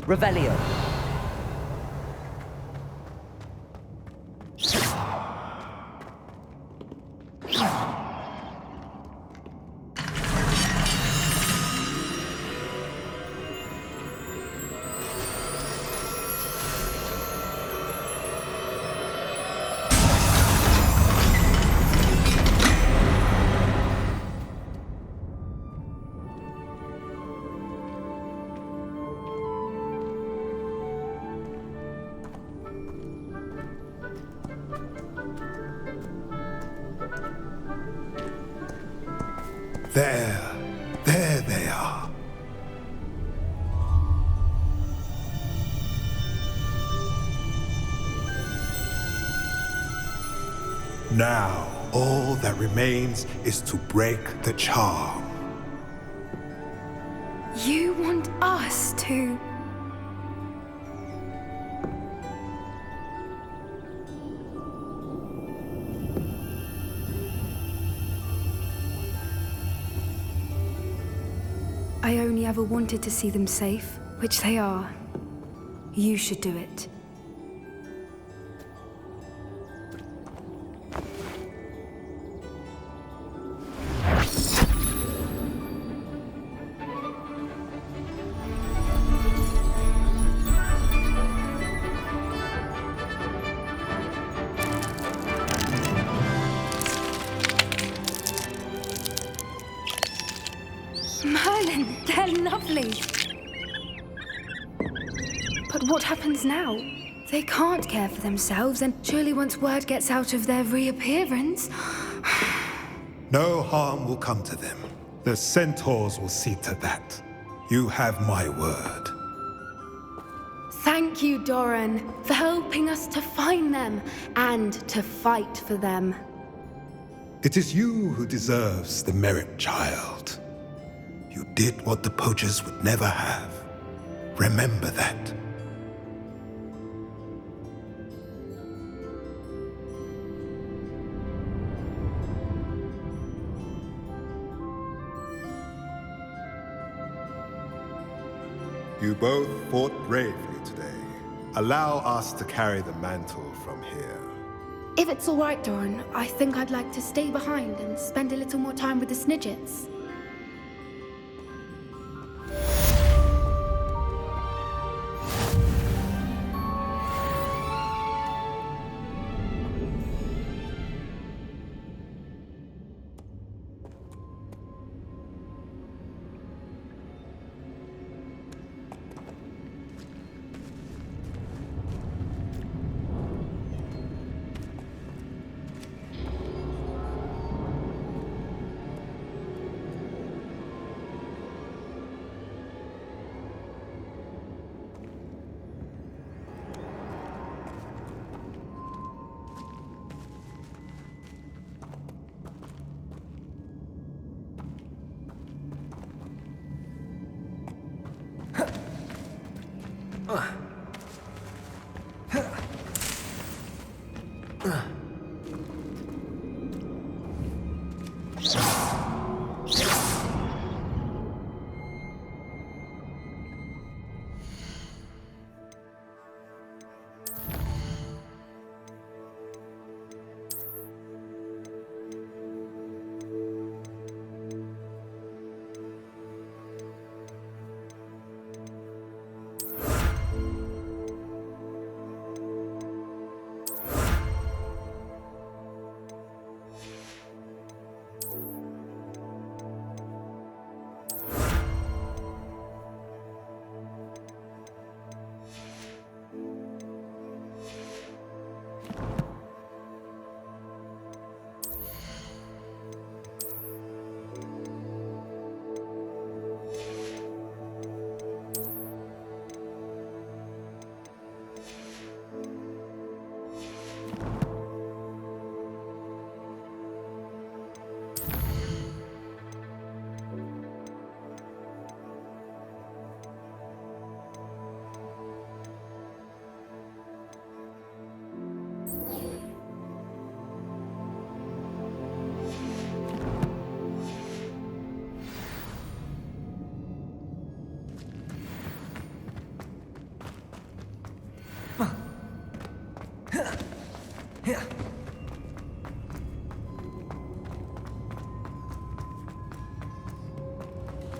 Revelio. There they are. Now, all that remains is to break the charm. You want us to... I only ever wanted to see them safe, which they are. You should do it. Merlin, they're lovely. But what happens now? They can't care for themselves, and surely once word gets out of their reappearance... No harm will come to them. The centaurs will see to that. You have my word. Thank you, Doran, for helping us to find them and to fight for them. It is you who deserves the merit, child. You did what the poachers would never have. Remember that. You both fought bravely today. Allow us to carry the mantle from here. If it's all right, Doran, I think I'd like to stay behind and spend a little more time with the Snidgets.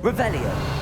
Revelio.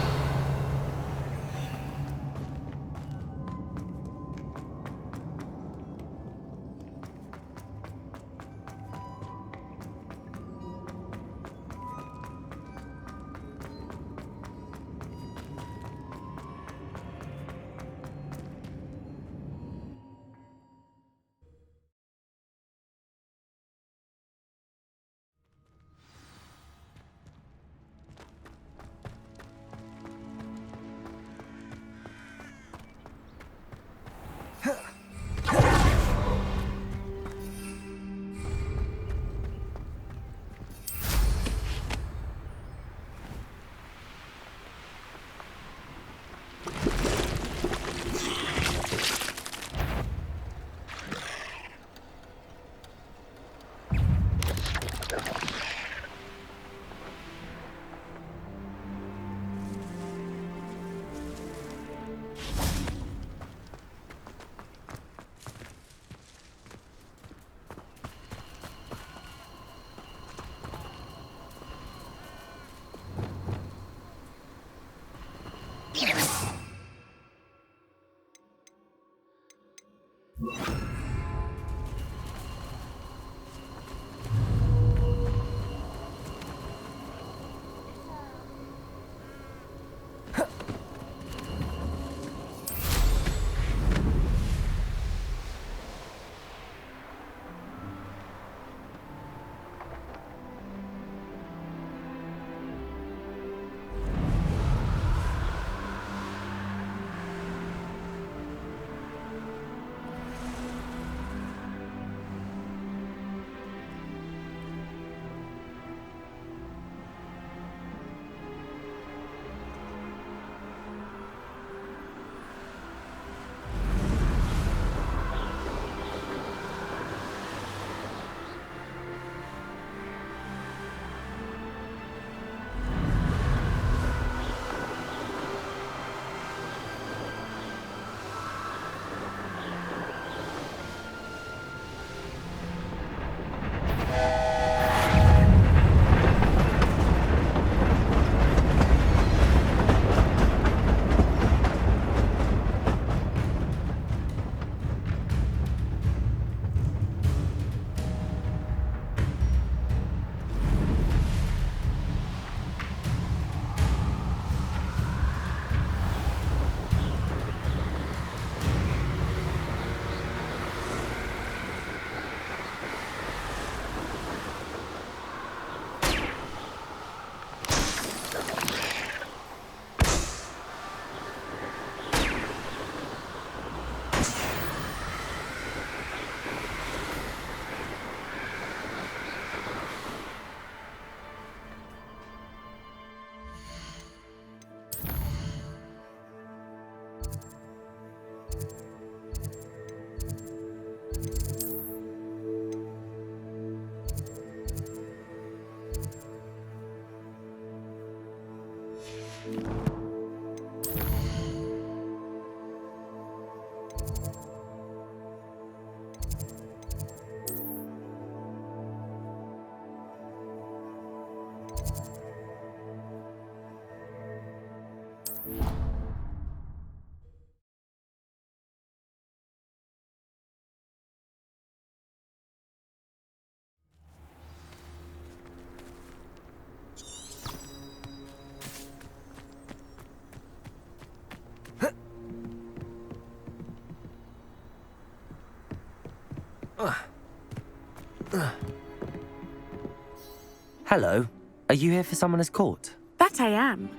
Hello. Are you here for Summoner's Court? That I am.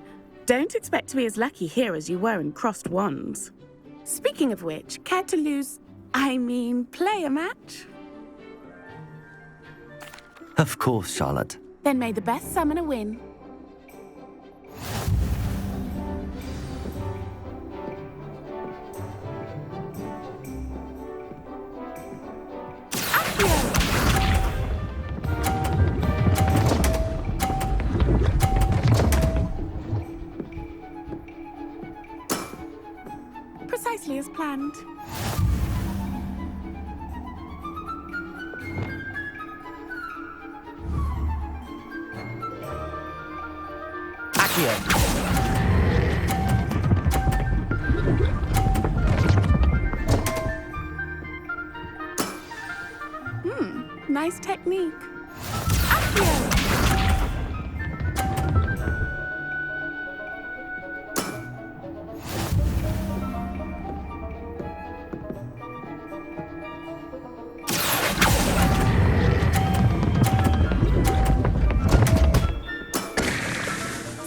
Don't expect to be as lucky here as you were in Crossed Wands. Speaking of which, care to play a match? Of course, Charlotte. Then may the best summoner win. Precisely as planned. Accio. Nice technique. Accio!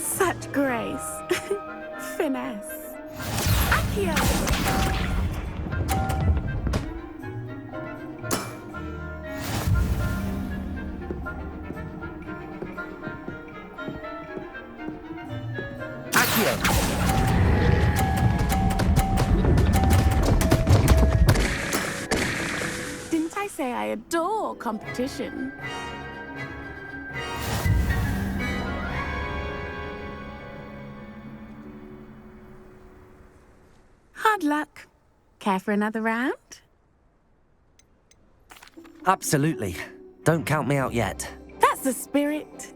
Such grace. Finesse. Accio! Accio. Didn't I say I adore competition? Hard luck. Care for another round? Absolutely. Don't count me out yet. That's the spirit.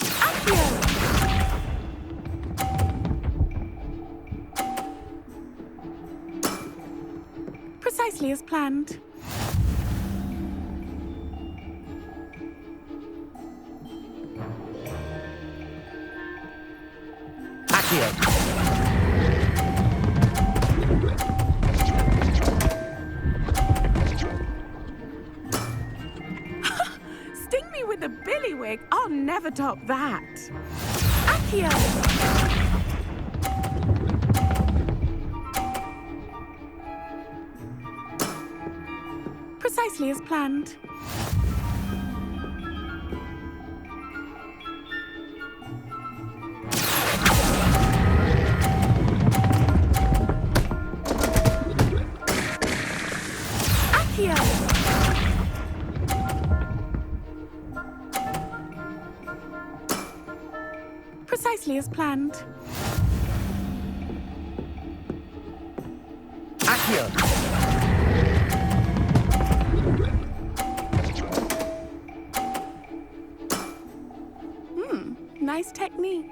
Accio! Precisely as planned. Accio. Sting me with a billywig. I'll never top that. Accio! Precisely as planned. Accio! Precisely as planned. Accio. Nice technique.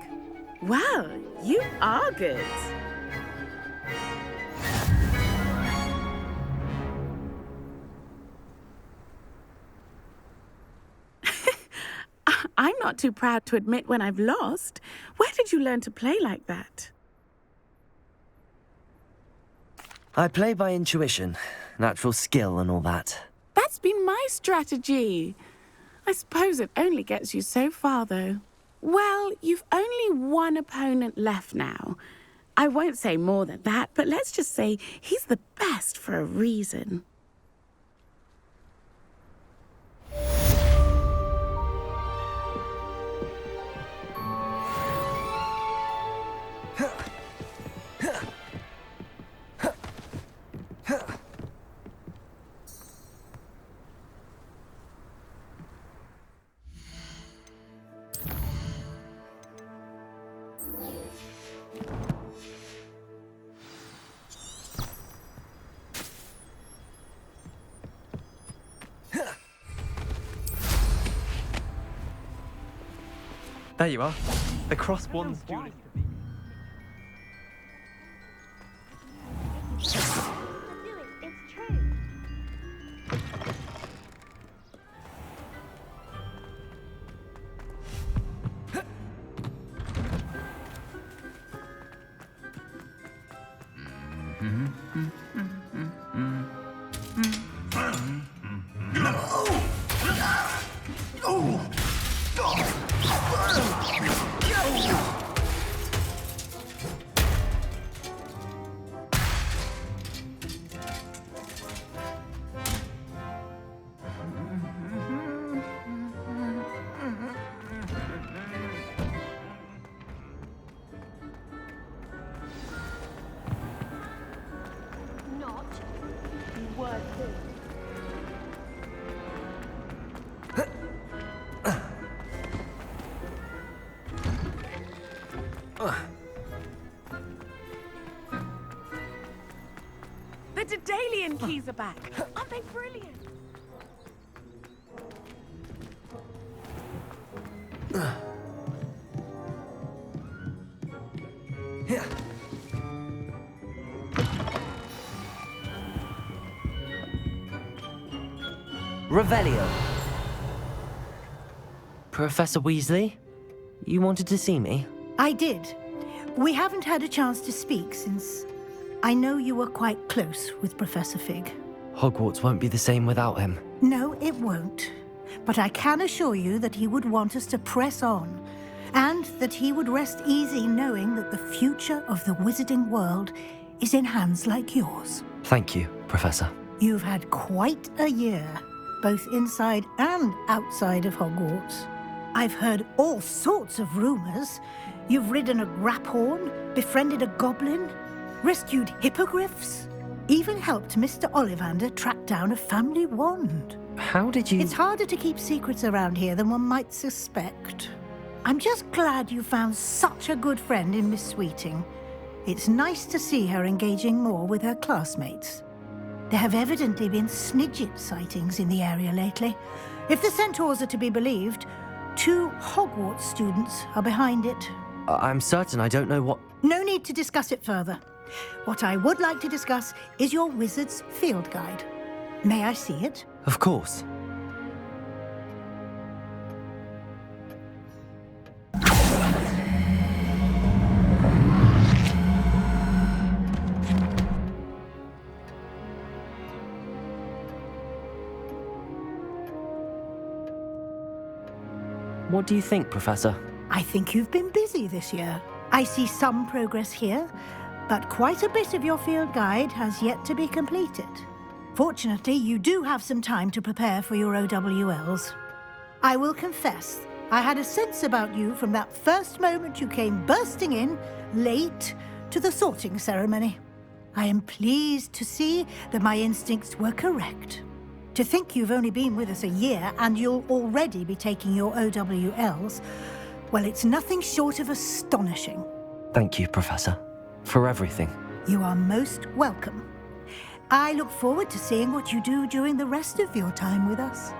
Well, you are good. I'm not too proud to admit when I've lost. Where did you learn to play like that? I play by intuition, natural skill and all that. That's been my strategy. I suppose it only gets you so far, though. Well, you've only one opponent left now. I won't say more than that, but let's just say he's the best for a reason. There you are. The cross one's duelist. It's true. Not worth it. The Daedalian keys are back. Aren't they brilliant? Revelio. Professor Weasley, you wanted to see me? I did. We haven't had a chance to speak since I know you were quite close with Professor Fig. Hogwarts won't be the same without him. No, it won't. But I can assure you that he would want us to press on, and that he would rest easy knowing that the future of the wizarding world is in hands like yours. Thank you, Professor. You've had quite a year, both inside and outside of Hogwarts. I've heard all sorts of rumors. You've ridden a graphorn, befriended a goblin, rescued hippogriffs, even helped Mr. Ollivander track down a family wand. How did you... It's harder to keep secrets around here than one might suspect. I'm just glad you found such a good friend in Miss Sweeting. It's nice to see her engaging more with her classmates. There have evidently been Snidget sightings in the area lately. If the centaurs are to be believed, 2 Hogwarts students are behind it. I'm certain I don't know what... No need to discuss it further. What I would like to discuss is your wizard's field guide. May I see it? Of course. What do you think, Professor? I think you've been busy this year. I see some progress here, but quite a bit of your field guide has yet to be completed. Fortunately, you do have some time to prepare for your OWLs. I will confess, I had a sense about you from that first moment you came bursting in, late, to the sorting ceremony. I am pleased to see that my instincts were correct. To think you've only been with us a year and you'll already be taking your OWLs, well, it's nothing short of astonishing. Thank you, Professor, for everything. You are most welcome. I look forward to seeing what you do during the rest of your time with us.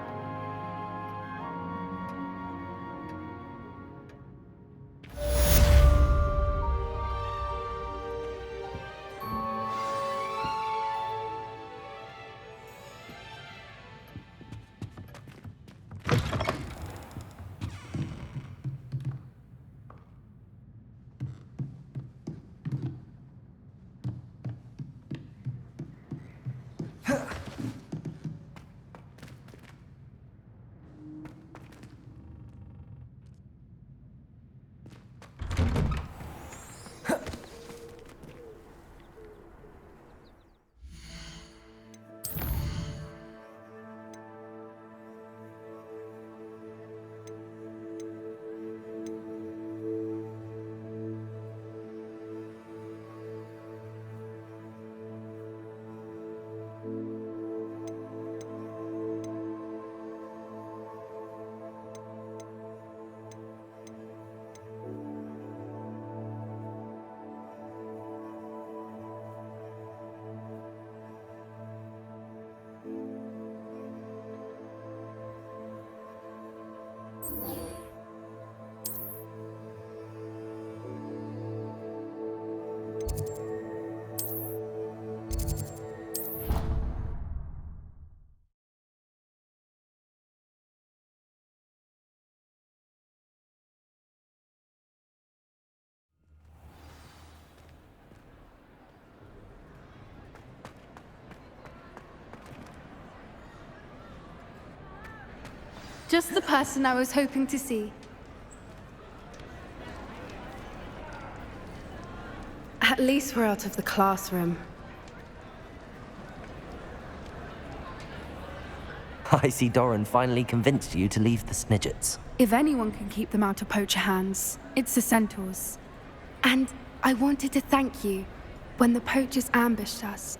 Just the person I was hoping to see. At least we're out of the classroom. I see Doran finally convinced you to leave the Snidgets. If anyone can keep them out of poacher hands, it's the centaurs. And I wanted to thank you. When the poachers ambushed us,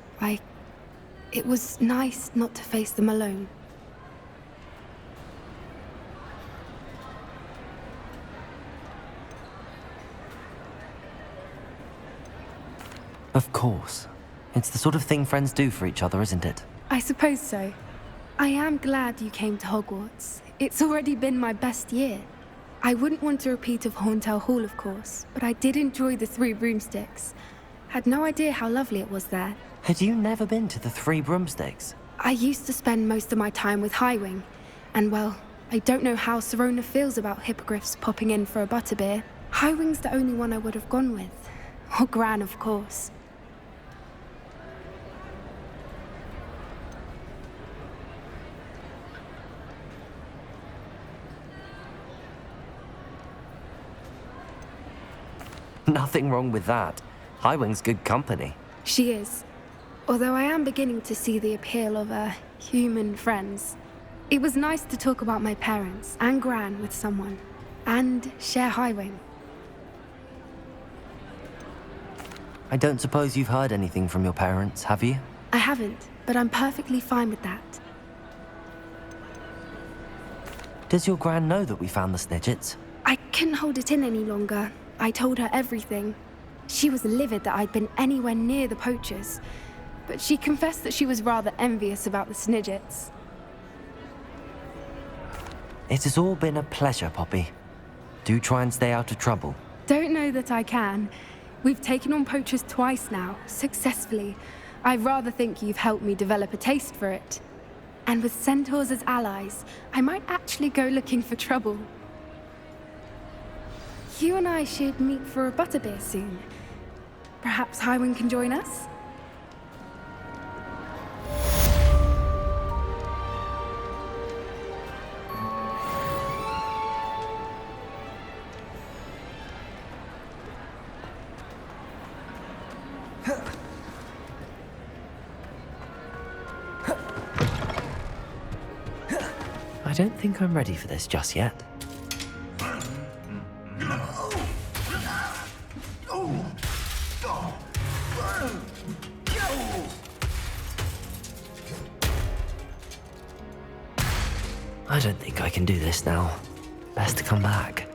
it was nice not to face them alone. Of course. It's the sort of thing friends do for each other, isn't it? I suppose so. I am glad you came to Hogwarts. It's already been my best year. I wouldn't want a repeat of Hauntel Hall, of course, but I did enjoy the Three Broomsticks. Had no idea how lovely it was there. Had you never been to the Three Broomsticks? I used to spend most of my time with Highwing, and well, I don't know how Serona feels about hippogriffs popping in for a butterbeer. Highwing's the only one I would have gone with. Or Gran, of course. Nothing wrong with that. Highwing's good company. She is. Although I am beginning to see the appeal of human friends. It was nice to talk about my parents and Gran with someone. And share Highwing. I don't suppose you've heard anything from your parents, have you? I haven't, but I'm perfectly fine with that. Does your Gran know that we found the Snidgets? I couldn't hold it in any longer. I told her everything. She was livid that I'd been anywhere near the poachers, but she confessed that she was rather envious about the Snidgets. It has all been a pleasure, Poppy. Do try and stay out of trouble. Don't know that I can. We've taken on poachers twice now, successfully. I rather think you've helped me develop a taste for it. And with centaurs as allies, I might actually go looking for trouble. You and I should meet for a butterbeer soon. Perhaps Highwing can join us? I don't think I'm ready for this just yet. I don't think I can do this now. Best to come back.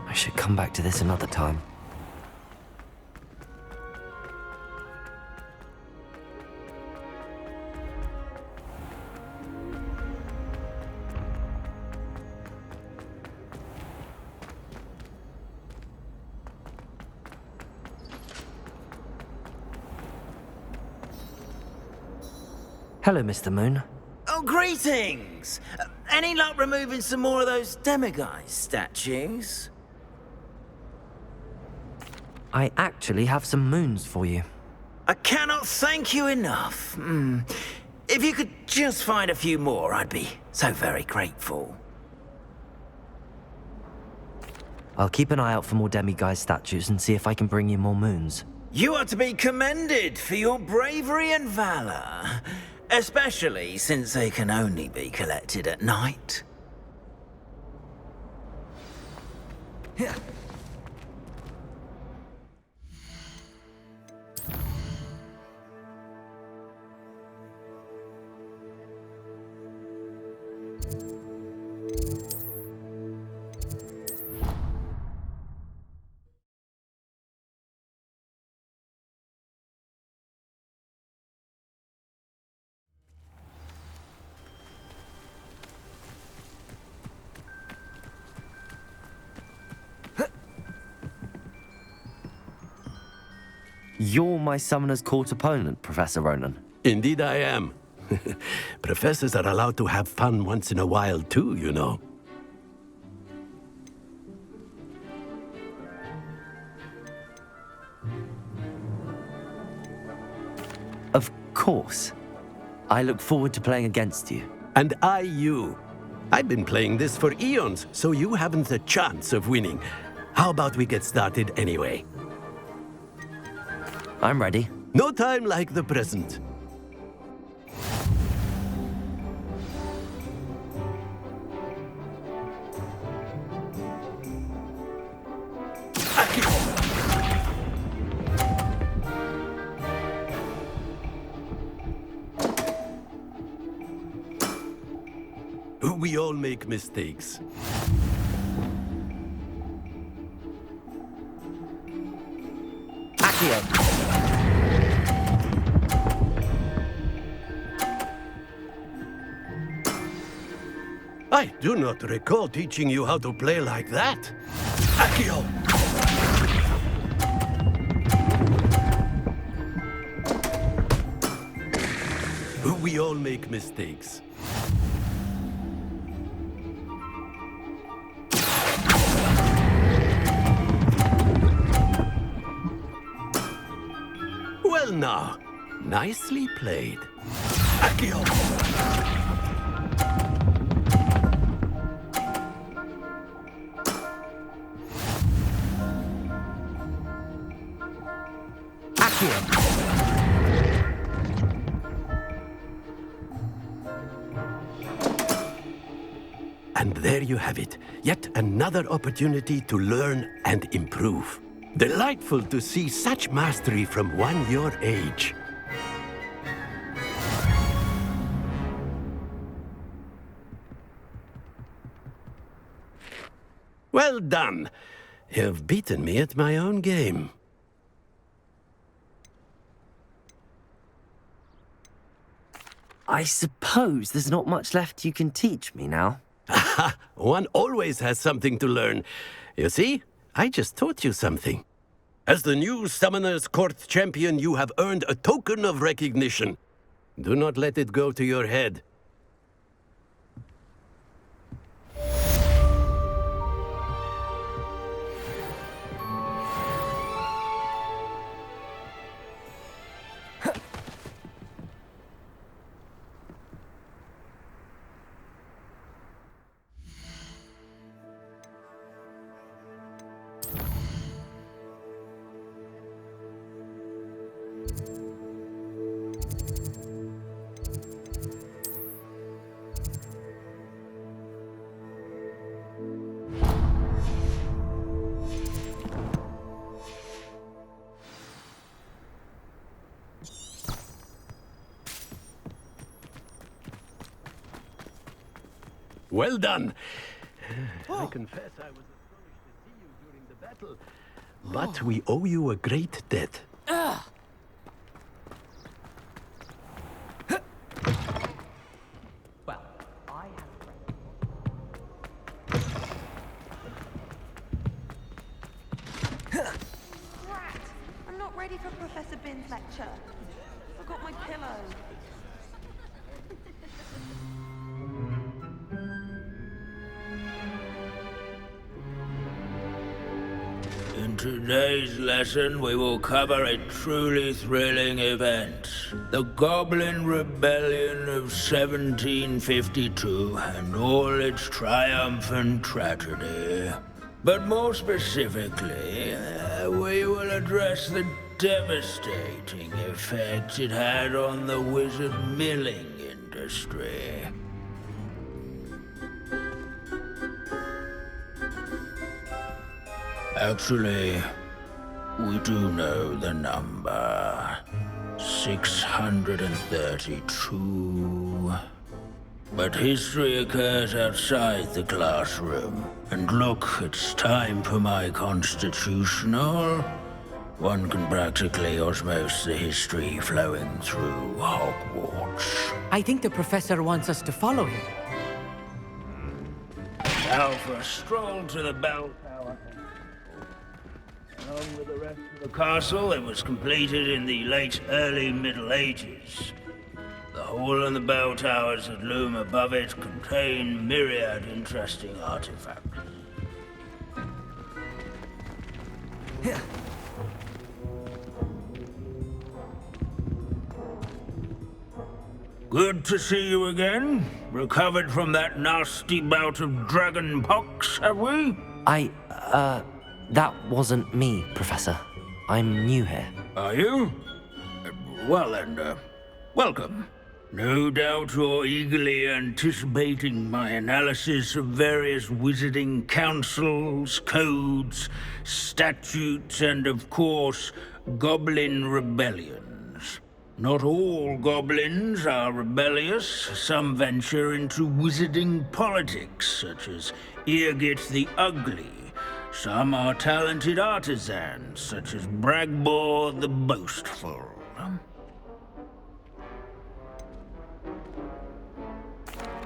I should come back to this another time. Hello, Mr. Moon. Oh, greetings! Any luck removing some more of those demiguise statues? I actually have some moons for you. I cannot thank you enough. If you could just find a few more, I'd be so very grateful. I'll keep an eye out for more demiguise statues and see if I can bring you more moons. You are to be commended for your bravery and valor, especially since they can only be collected at night. You're my Summoner's Court opponent, Professor Ronan. Indeed I am. Professors are allowed to have fun once in a while too, you know. Of course. I look forward to playing against you. And I you. I've been playing this for eons, so you haven't a chance of winning. How about we get started anyway? I'm ready. No time like the present. We all make mistakes. Accio. I do not recall teaching you how to play like that. Accio! We all make mistakes. Well now, nicely played. Accio! And there you have it. Yet another opportunity to learn and improve. Delightful to see such mastery from one your age. Well done. You've beaten me at my own game. I suppose there's not much left you can teach me now. One always has something to learn. You see, I just taught you something. As the new Summoner's Court champion, you have earned a token of recognition. Do not let it go to your head. Well done. I confess I was astonished to see you during the battle, but we owe you a great debt. Well, I have Rat! I'm not ready for Professor Bin's lecture. Forgot my pillow. In today's lesson, we will cover a truly thrilling event. The Goblin Rebellion of 1752 and all its triumphant tragedy. But more specifically, we will address the devastating effect it had on the wizard milling industry. Actually, we do know the number. 632. But history occurs outside the classroom. And look, it's time for my constitutional. One can practically osmose the history flowing through Hogwarts. I think the professor wants us to follow him. Now for a stroll to the bell tower. Along with the rest of the castle, it was completed in the early Middle Ages. The hall and the bell towers that loom above it contain myriad interesting artifacts. Good to see you again. Recovered from that nasty bout of dragon pox, have we? That wasn't me, Professor. I'm new here. Are you? Well then, welcome. No doubt you're eagerly anticipating my analysis of various wizarding councils, codes, statutes, and of course, goblin rebellions. Not all goblins are rebellious. Some venture into wizarding politics, such as Eargit the Ugly. Some are talented artisans, such as Bragbor the Boastful.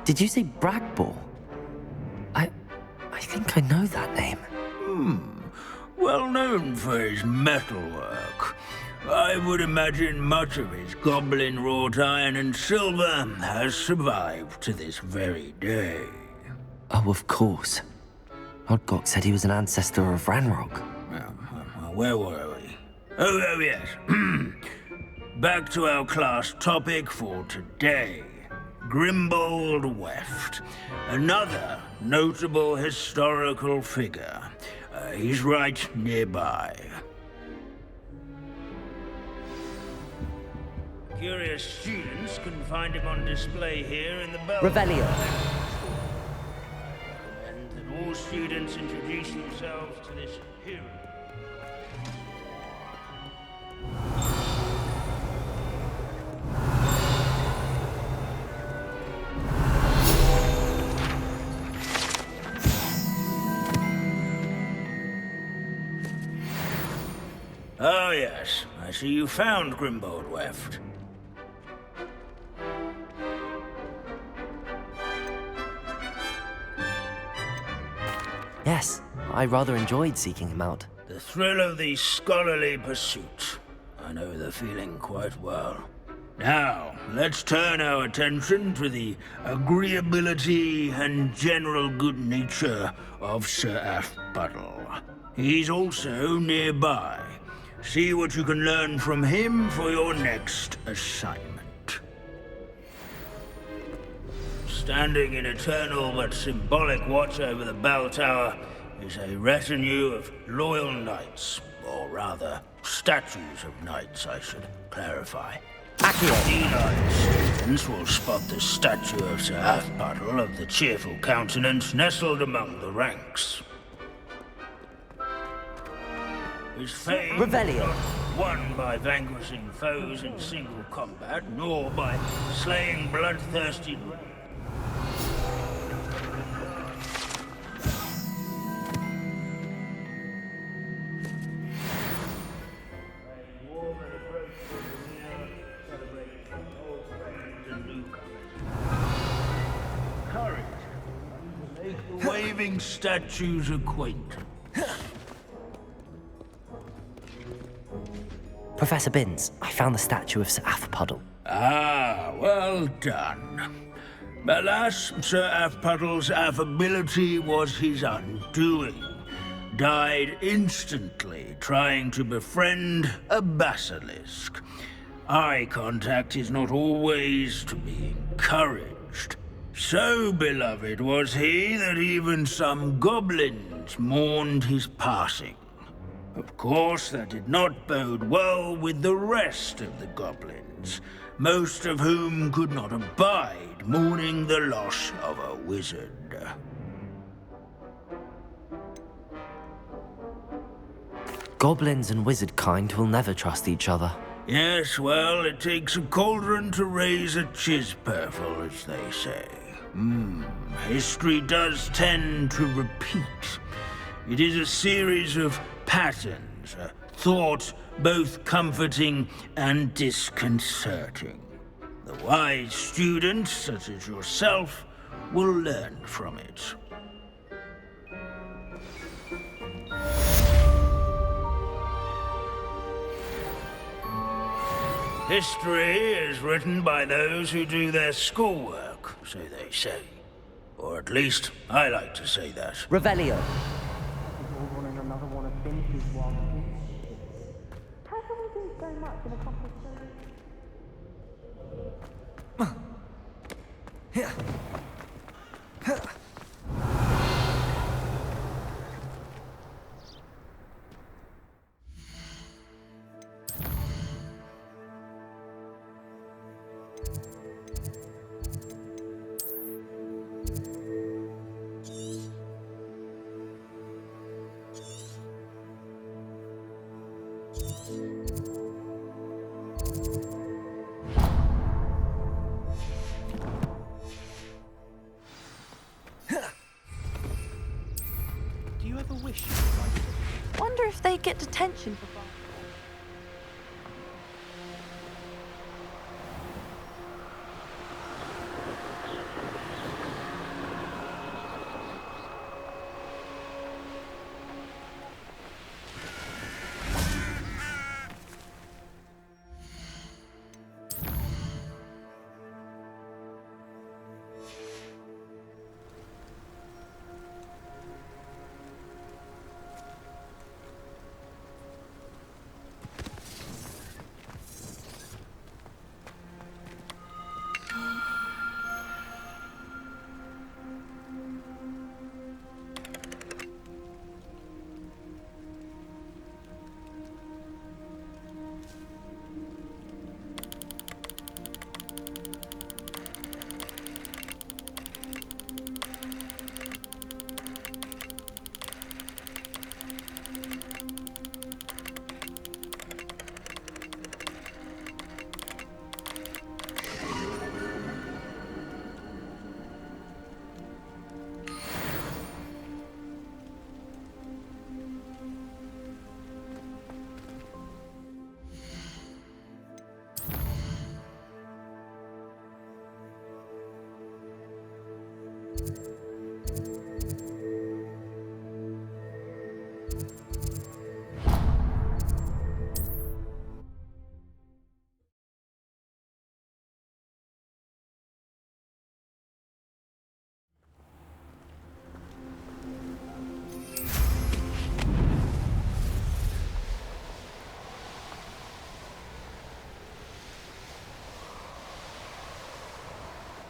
Did you say Bragbor? I think I know that name. Well known for his metalwork. I would imagine much of his goblin-wrought iron and silver has survived to this very day. Oh, of course. Odgok said he was an ancestor of Ranrock. Where were we? Oh yes. Back to our class topic for today. Grimbold Weft. Another notable historical figure. He's right nearby. Curious students can find him on display here in the bell. Revelio. And that all students introduce themselves to this hero. Oh yes, I see you found Grimbold Weft. Yes, I rather enjoyed seeking him out. The thrill of the scholarly pursuit. I know the feeling quite well. Now, let's turn our attention to the agreeability and general good nature of Sir Athbuddle. He's also nearby. See what you can learn from him for your next assignment. Standing in eternal but symbolic watch over the bell tower is a retinue of loyal knights, or rather, statues of knights, I should clarify. Keen-eyed students will spot the statue of Sir Athbuddle of the cheerful countenance nestled among the ranks. His fame Revelio. not won by vanquishing foes in single combat, nor by slaying bloodthirsty. Courage. Make the waving statue's acquaintance. Professor Binns, I found the statue of Sir Athbuddle. Ah, well done. Alas, Sir Athbuddle's affability was his undoing. Died instantly trying to befriend a basilisk. Eye contact is not always to be encouraged. So beloved was he that even some goblins mourned his passing. Of course, that did not bode well with the rest of the goblins, most of whom could not abide mourning the loss of a wizard. Goblins and wizard kind will never trust each other. Yes, well, it takes a cauldron to raise a chisperful, as they say. History does tend to repeat. It is a series of patterns, a thought both comforting and disconcerting. The wise student, such as yourself, will learn from it. History is written by those who do their schoolwork, so they say. Or at least, I like to say that. Revelio. wish. Wonder if they get detention for buying.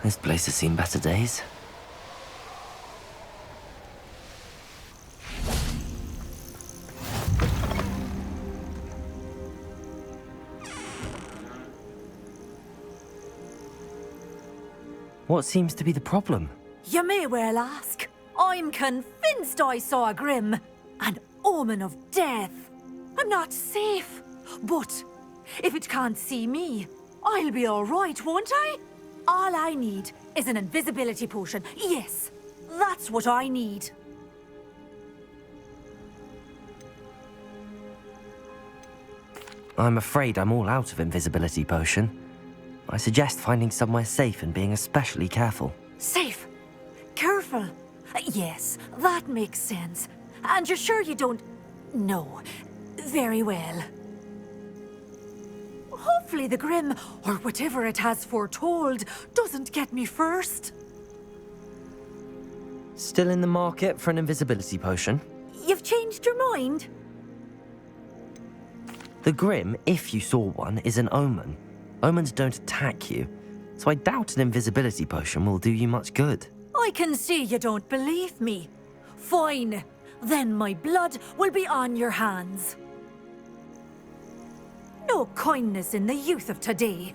This place has seen better days. What seems to be the problem? You may well ask. I'm convinced I saw a Grim, an omen of death. I'm not safe, but if it can't see me, I'll be all right, won't I? All I need is an invisibility potion. Yes, that's what I need. I'm afraid I'm all out of invisibility potion. I suggest finding somewhere safe and being especially careful. Safe? Careful? Yes, that makes sense. And you're sure you don't... No. Very well. Hopefully the Grim, or whatever it has foretold, doesn't get me first. Still in the market for an invisibility potion? You've changed your mind? The Grim, if you saw one, is an omen. Omens don't attack you, so I doubt an invisibility potion will do you much good. I can see you don't believe me. Fine. Then my blood will be on your hands. No kindness in the youth of today.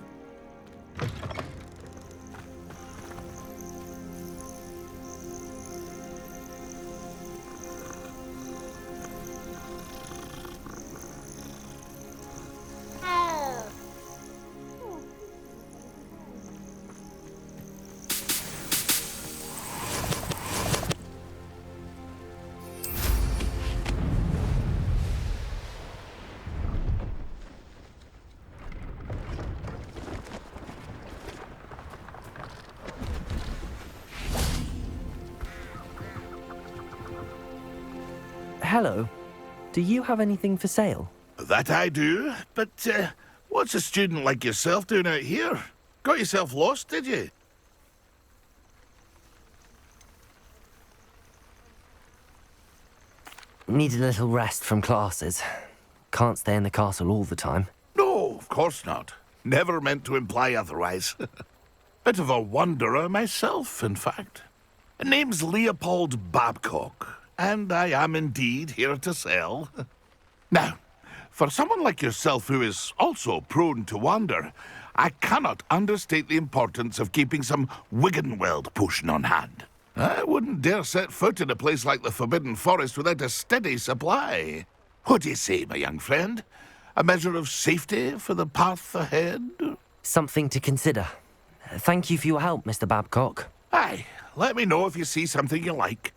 Hello. Do you have anything for sale? That I do, but what's a student like yourself doing out here? Got yourself lost, did you? Needed a little rest from classes. Can't stay in the castle all the time. No, of course not. Never meant to imply otherwise. Bit of a wanderer myself, in fact. Name's Leopold Babcock, and I am indeed here to sell. Now, for someone like yourself who is also prone to wander, I cannot understate the importance of keeping some Wiggenweld potion on hand. I wouldn't dare set foot in a place like the Forbidden Forest without a steady supply. What do you say, my young friend? A measure of safety for the path ahead? Something to consider. Thank you for your help, Mr. Babcock. Aye, let me know if you see something you like.